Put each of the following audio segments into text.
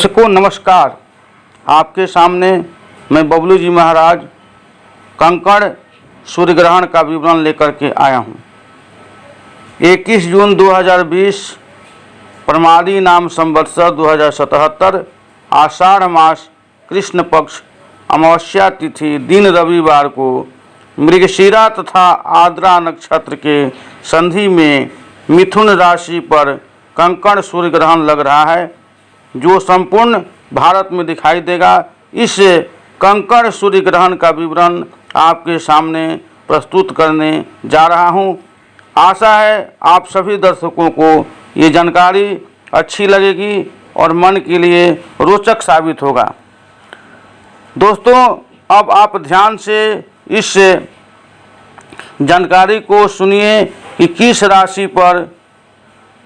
दर्शकों नमस्कार। आपके सामने मैं बबलू जी महाराज कंकड़ सूर्य ग्रहण का विवरण लेकर के आया हूँ। 21 जून 2020 प्रमादी नाम संवत्सर 2077 आषाढ़ मास कृष्ण पक्ष अमावस्या तिथि दिन रविवार को मृगशिरा तथा आर्द्रा नक्षत्र के संधि में मिथुन राशि पर कंकड़ सूर्य ग्रहण लग रहा है, जो संपूर्ण भारत में दिखाई देगा। इस कंकड़ सूर्य ग्रहण का विवरण आपके सामने प्रस्तुत करने जा रहा हूं। आशा है आप सभी दर्शकों को ये जानकारी अच्छी लगेगी और मन के लिए रोचक साबित होगा। दोस्तों, अब आप ध्यान से इस जानकारी को सुनिए कि किस राशि पर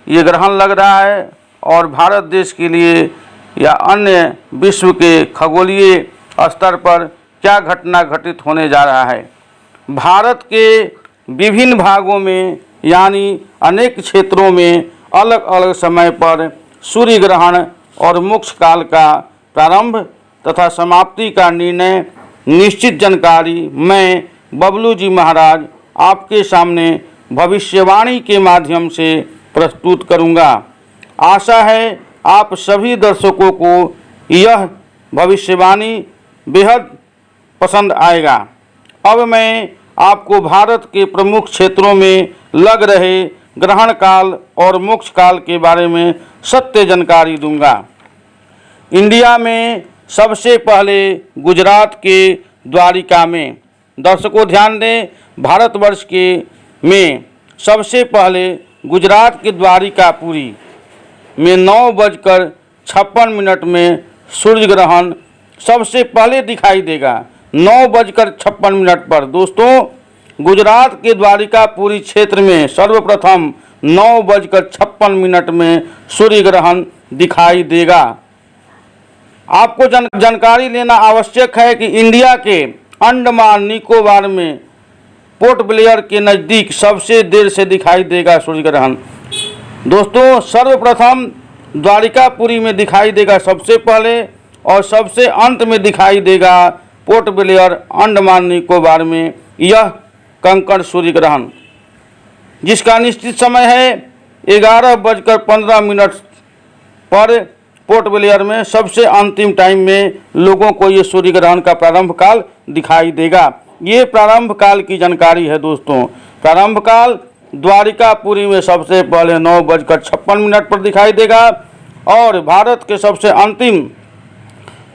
ये ग्रहण लग रहा है और भारत देश के लिए या अन्य विश्व के खगोलीय स्तर पर क्या घटना घटित होने जा रहा है। भारत के विभिन्न भागों में यानी अनेक क्षेत्रों में अलग अलग समय पर सूर्य ग्रहण और मोक्ष काल का प्रारंभ तथा समाप्ति का निर्णय निश्चित जानकारी मैं बबलू जी महाराज आपके सामने भविष्यवाणी के माध्यम से प्रस्तुत करूंगा। आशा है आप सभी दर्शकों को यह भविष्यवाणी बेहद पसंद आएगा। अब मैं आपको भारत के प्रमुख क्षेत्रों में लग रहे ग्रहण काल और मोक्ष काल के बारे में सत्य जानकारी दूंगा। इंडिया में सबसे पहले गुजरात के द्वारिका में, दर्शकों ध्यान दें, भारतवर्ष के में सबसे पहले गुजरात के द्वारिकापुरी में 9:56 में सूर्य ग्रहण सबसे पहले दिखाई देगा। 9:56 पर दोस्तों, गुजरात के द्वारिकापुरी क्षेत्र में सर्वप्रथम 9:56 में सूर्य ग्रहण दिखाई देगा। आपको जानकारी लेना आवश्यक है कि इंडिया के अंडमान निकोबार में पोर्ट ब्लेयर के नज़दीक सबसे देर से दिखाई देगा सूर्य ग्रहण। दोस्तों, सर्वप्रथम द्वारिकापुरी में दिखाई देगा सबसे पहले और सबसे अंत में दिखाई देगा पोर्ट ब्लेयर अंडमान निकोबार में यह कंकड़ सूर्य ग्रहण, जिसका निश्चित समय है 11:15 पर पोर्ट ब्लेयर में सबसे अंतिम टाइम में लोगों को ये सूर्य ग्रहण का प्रारंभ काल दिखाई देगा। ये प्रारंभ काल की जानकारी है दोस्तों। प्रारंभ काल द्वारिकापुरी में सबसे पहले 9:56 पर दिखाई देगा और भारत के सबसे अंतिम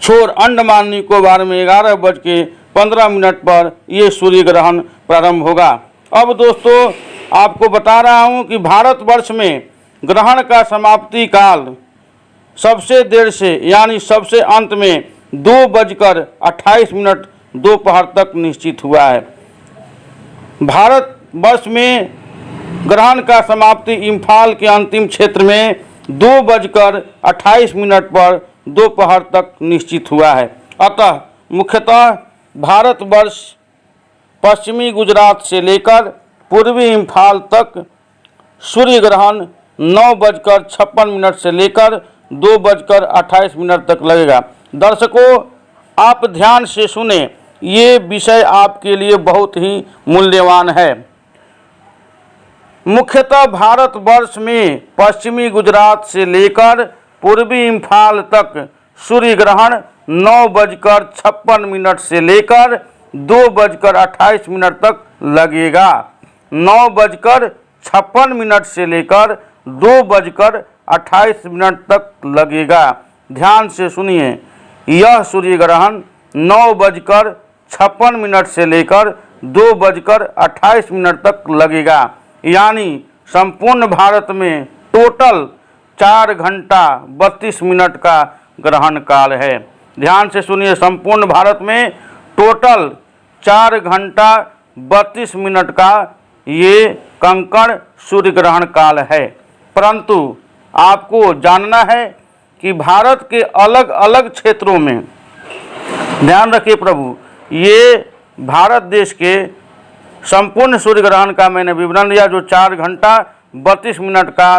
छोर अंडमान निकोबार में 11:15 पर ये सूर्य ग्रहण प्रारंभ होगा। अब दोस्तों, आपको बता रहा हूँ कि भारतवर्ष में ग्रहण का समाप्ति काल सबसे देर से यानी सबसे अंत में 2:28 दोपहर तक निश्चित हुआ है। भारतवर्ष में ग्रहण का समाप्ति इम्फाल के अंतिम क्षेत्र में 2:28 पर दोपहर तक निश्चित हुआ है। अतः मुख्यतः भारतवर्ष पश्चिमी गुजरात से लेकर पूर्वी इम्फाल तक सूर्य ग्रहण 9:56 से लेकर 2:28 तक लगेगा। दर्शकों, आप ध्यान से सुने, ये विषय आपके लिए बहुत ही मूल्यवान है। मुख्यतः भारतवर्ष में पश्चिमी गुजरात से लेकर पूर्वी इम्फाल तक सूर्य ग्रहण 9:56 से लेकर 2:28 तक लगेगा। 9:56 से लेकर 2:28 तक लगेगा। ध्यान से सुनिए, यह सूर्य ग्रहण 9:56 से लेकर 2:28 तक लगेगा। यानी संपूर्ण भारत में टोटल 4 घंटा 32 मिनट का ग्रहण काल है। ध्यान से सुनिए, संपूर्ण भारत में टोटल 4 घंटा 32 मिनट का ये कंकड़ सूर्य ग्रहण काल है। परंतु आपको जानना है कि भारत के अलग अलग क्षेत्रों में, ध्यान रखिए प्रभु, ये भारत देश के संपूर्ण सूर्य ग्रहण का मैंने विवरण दिया जो 4 घंटा 32 मिनट का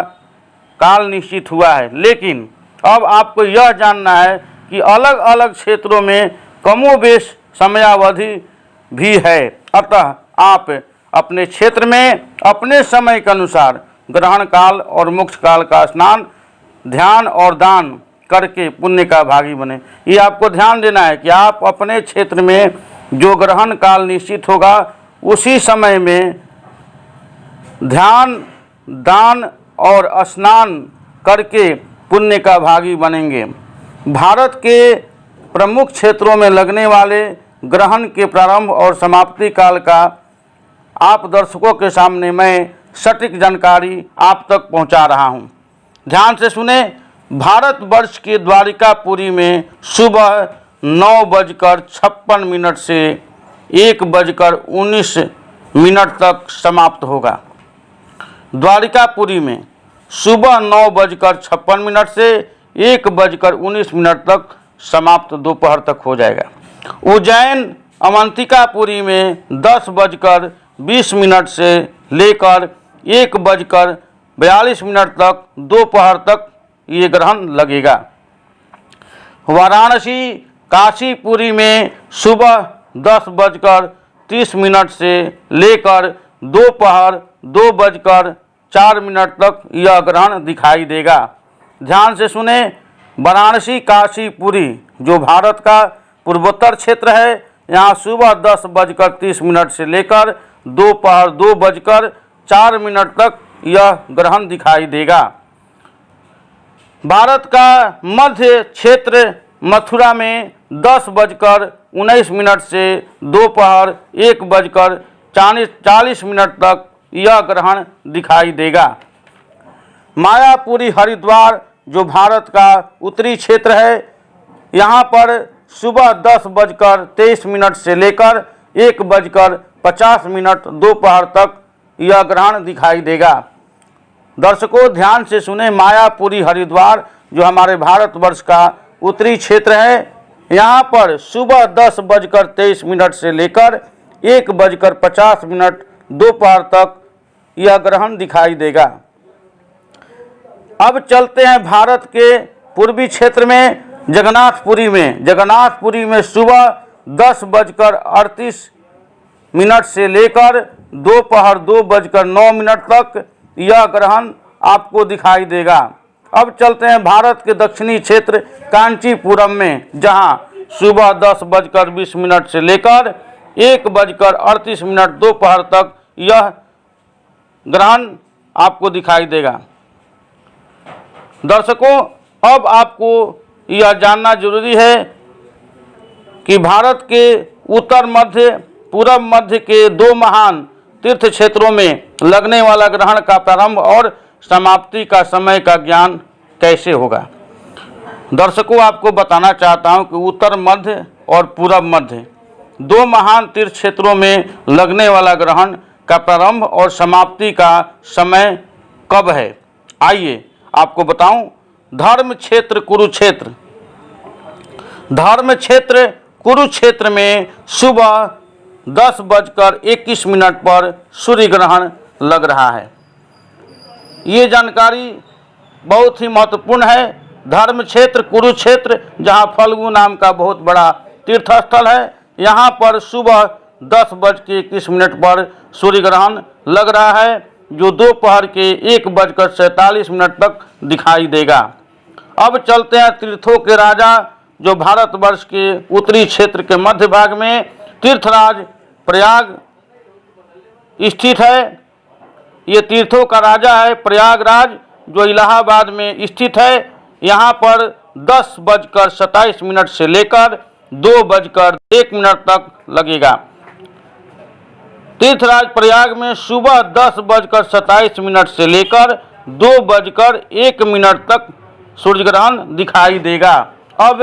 काल निश्चित हुआ है। लेकिन अब आपको यह जानना है कि अलग अलग क्षेत्रों में कमोबेश समयावधि भी है, अतः आप अपने क्षेत्र में अपने समय के अनुसार ग्रहण काल और मोक्ष काल का स्नान, ध्यान और दान करके पुण्य का भागी बने। ये आपको ध्यान देना है कि आप अपने क्षेत्र में जो ग्रहण काल निश्चित होगा उसी समय में ध्यान, दान और स्नान करके पुण्य का भागी बनेंगे। भारत के प्रमुख क्षेत्रों में लगने वाले ग्रहण के प्रारंभ और समाप्ति काल का आप दर्शकों के सामने मैं सटीक जानकारी आप तक पहुंचा रहा हूं। ध्यान से सुने। भारतवर्ष के द्वारिकापुरी में सुबह 9:56 से 1:19 तक समाप्त होगा। द्वारिकापुरी में सुबह 9:56 से 1:19 तक समाप्त दोपहर तक हो जाएगा। उज्जैन अवंतिकापुरी में 10:20 से लेकर 1:42 तक दोपहर तक ये ग्रहण लगेगा। वाराणसी काशीपुरी में सुबह 10:30 से लेकर दोपहर 2:04 तक यह ग्रहण दिखाई देगा। ध्यान से सुने। वाराणसी काशीपुरी जो भारत का पूर्वोत्तर क्षेत्र है, यहाँ सुबह 10:30 से लेकर दोपहर 2:04 तक यह ग्रहण दिखाई देगा। भारत का मध्य क्षेत्र मथुरा में 10:19 से दोपहर 1:40 तक यह ग्रहण दिखाई देगा। मायापुरी हरिद्वार जो भारत का उत्तरी क्षेत्र है, यहाँ पर सुबह 10:23 से लेकर 1:50 दोपहर तक यह ग्रहण दिखाई देगा। दर्शकों ध्यान से सुने। मायापुरी हरिद्वार जो हमारे भारतवर्ष का उत्तरी क्षेत्र है, यहाँ पर सुबह 10:23 से लेकर 1:50 दोपहर तक यह ग्रहण दिखाई देगा। अब चलते हैं भारत के पूर्वी क्षेत्र में जगन्नाथपुरी में। जगन्नाथपुरी में सुबह 10:38 से लेकर दोपहर 2:09 तक यह ग्रहण आपको दिखाई देगा। अब चलते हैं भारत के दक्षिणी क्षेत्र कांचीपुरम में, जहां सुबह 10:20 से लेकर 1:38 दोपहर तक यह ग्रहण आपको दिखाई देगा। दर्शकों अब आपको यह जानना जरूरी है कि भारत के उत्तर मध्य, पूर्व मध्य के दो महान तीर्थ क्षेत्रों में लगने वाला ग्रहण का प्रारंभ और समाप्ति का समय का ज्ञान कैसे होगा। दर्शकों आपको बताना चाहता हूं कि उत्तर मध्य और पूर्व मध्य दो महान तीर्थ क्षेत्रों में लगने वाला ग्रहण का प्रारंभ और समाप्ति का समय कब है। आइए आपको बताऊं। धर्म क्षेत्र कुरुक्षेत्र। धर्म क्षेत्र कुरुक्षेत्र में सुबह 10:21 पर सूर्य ग्रहण लग रहा है। ये जानकारी बहुत ही महत्वपूर्ण है। धर्म क्षेत्र कुरुक्षेत्र जहाँ फल्गु नाम का बहुत बड़ा तीर्थस्थल है, यहाँ पर सुबह 10:21 पर सूर्य ग्रहण लग रहा है, जो दोपहर के 1:47 तक दिखाई देगा। अब चलते हैं तीर्थों के राजा जो भारतवर्ष के उत्तरी क्षेत्र के मध्य भाग में तीर्थराज प्रयाग स्थित है। ये तीर्थों का राजा है प्रयागराज, जो इलाहाबाद में स्थित है। यहाँ पर 10:27 से लेकर 2:01 तक लगेगा। तीर्थराज प्रयाग में सुबह 10:27 से लेकर 2:01 तक सूर्य ग्रहण दिखाई देगा। अब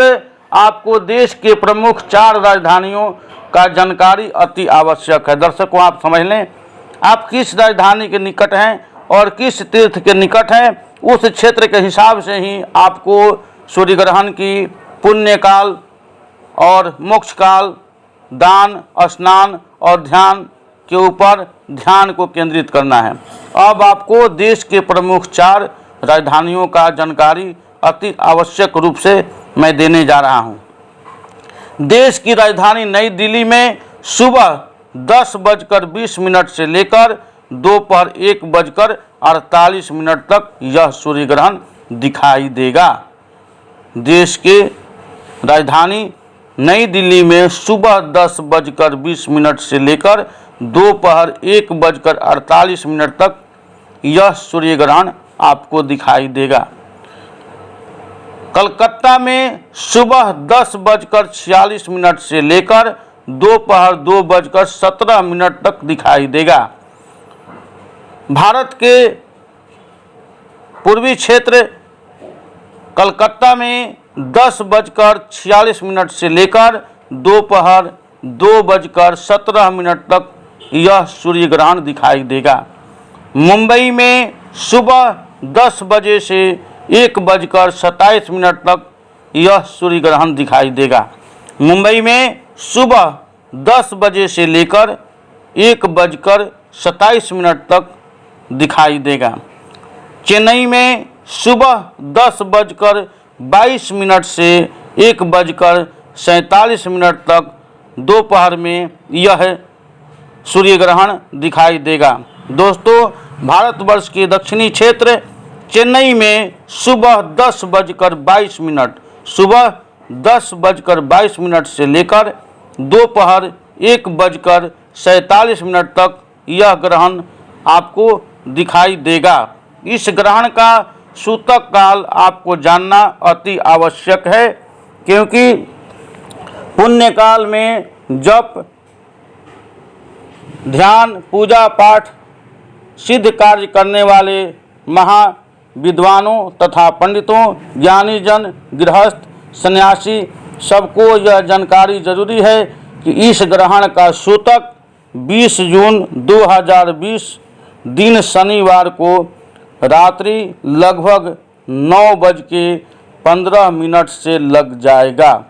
आपको देश के प्रमुख 4 राजधानियों का जानकारी अति आवश्यक है। दर्शकों आप समझ लें, आप किस राजधानी के निकट हैं और किस तीर्थ के निकट हैं, उस क्षेत्र के हिसाब से ही आपको सूर्य ग्रहण की पुण्य काल और मोक्ष काल, दान, स्नान और ध्यान के ऊपर ध्यान को केंद्रित करना है। अब आपको देश के प्रमुख 4 राजधानियों का जानकारी अति आवश्यक रूप से मैं देने जा रहा हूं। देश की राजधानी नई दिल्ली में सुबह 10:20 से लेकर दोपहर 1:48 तक यह सूर्य ग्रहण दिखाई देगा। देश के राजधानी नई दिल्ली में सुबह 10:20 से लेकर दोपहर 1:48 तक यह सूर्य ग्रहण आपको दिखाई देगा। कलकत्ता में सुबह 10:46 से लेकर दोपहर 2:17 तक दिखाई देगा। भारत के पूर्वी क्षेत्र कलकत्ता में 10:46 से लेकर दोपहर 2:17 तक यह सूर्य ग्रहण दिखाई देगा। मुंबई में सुबह 10 बजे से 1:27 तक यह सूर्य ग्रहण दिखाई देगा। मुंबई में सुबह 10 बजे से लेकर 1:27 तक दिखाई देगा। चेन्नई में सुबह 10:22 से 1:47 तक दोपहर में यह सूर्य ग्रहण दिखाई देगा। दोस्तों, भारतवर्ष के दक्षिणी क्षेत्र चेन्नई में सुबह 10:22 से लेकर दोपहर 1:47 तक यह ग्रहण आपको दिखाई देगा। इस ग्रहण का सूतक काल आपको जानना अति आवश्यक है, क्योंकि पुण्य काल में जप, ध्यान, पूजा पाठ, सिद्ध कार्य करने वाले महाविद्वानों तथा पंडितों, ज्ञानी जन, गृहस्थ, सन्यासी सबको यह जानकारी जरूरी है कि इस ग्रहण का सूतक 20 जून 2020 दिन शनिवार को रात्रि लगभग 9:15 से लग जाएगा।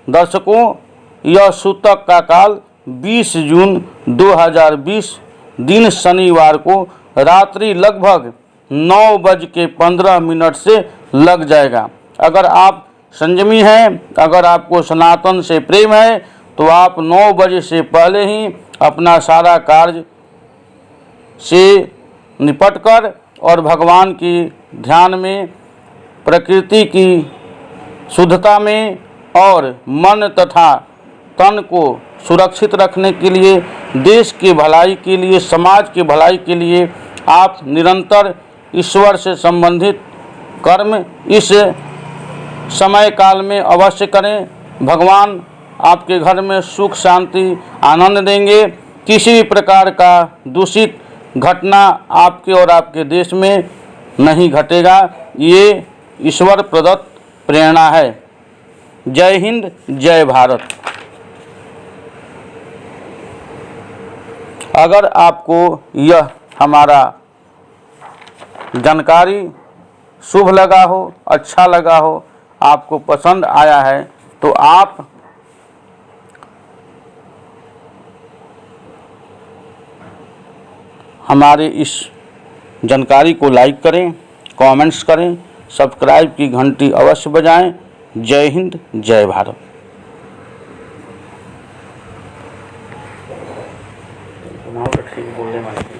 दर्शकों, यह सूतक का काल 20 जून 2020 दिन शनिवार को रात्रि लगभग 9:15 से लग जाएगा। अगर आप संयमी हैं, अगर आपको सनातन से प्रेम है, तो आप 9 बजे से पहले ही अपना सारा कार्य से निपटकर और भगवान की ध्यान में, प्रकृति की शुद्धता में और मन तथा तन को सुरक्षित रखने के लिए, देश की भलाई के लिए, समाज की भलाई के लिए आप निरंतर ईश्वर से संबंधित कर्म इस समय काल में अवश्य करें। भगवान आपके घर में सुख, शांति, आनंद देंगे। किसी भी प्रकार का दूषित घटना आपके और आपके देश में नहीं घटेगा। ये ईश्वर प्रदत्त प्रेरणा है। जय हिंद, जय भारत। अगर आपको यह हमारा जानकारी शुभ लगा हो, अच्छा लगा हो, आपको पसंद आया है, तो आप हमारे इस जानकारी को लाइक करें, कमेंट्स करें, सब्सक्राइब की घंटी अवश्य बजाएं। जय हिंद, जय भारत। बोलने वाले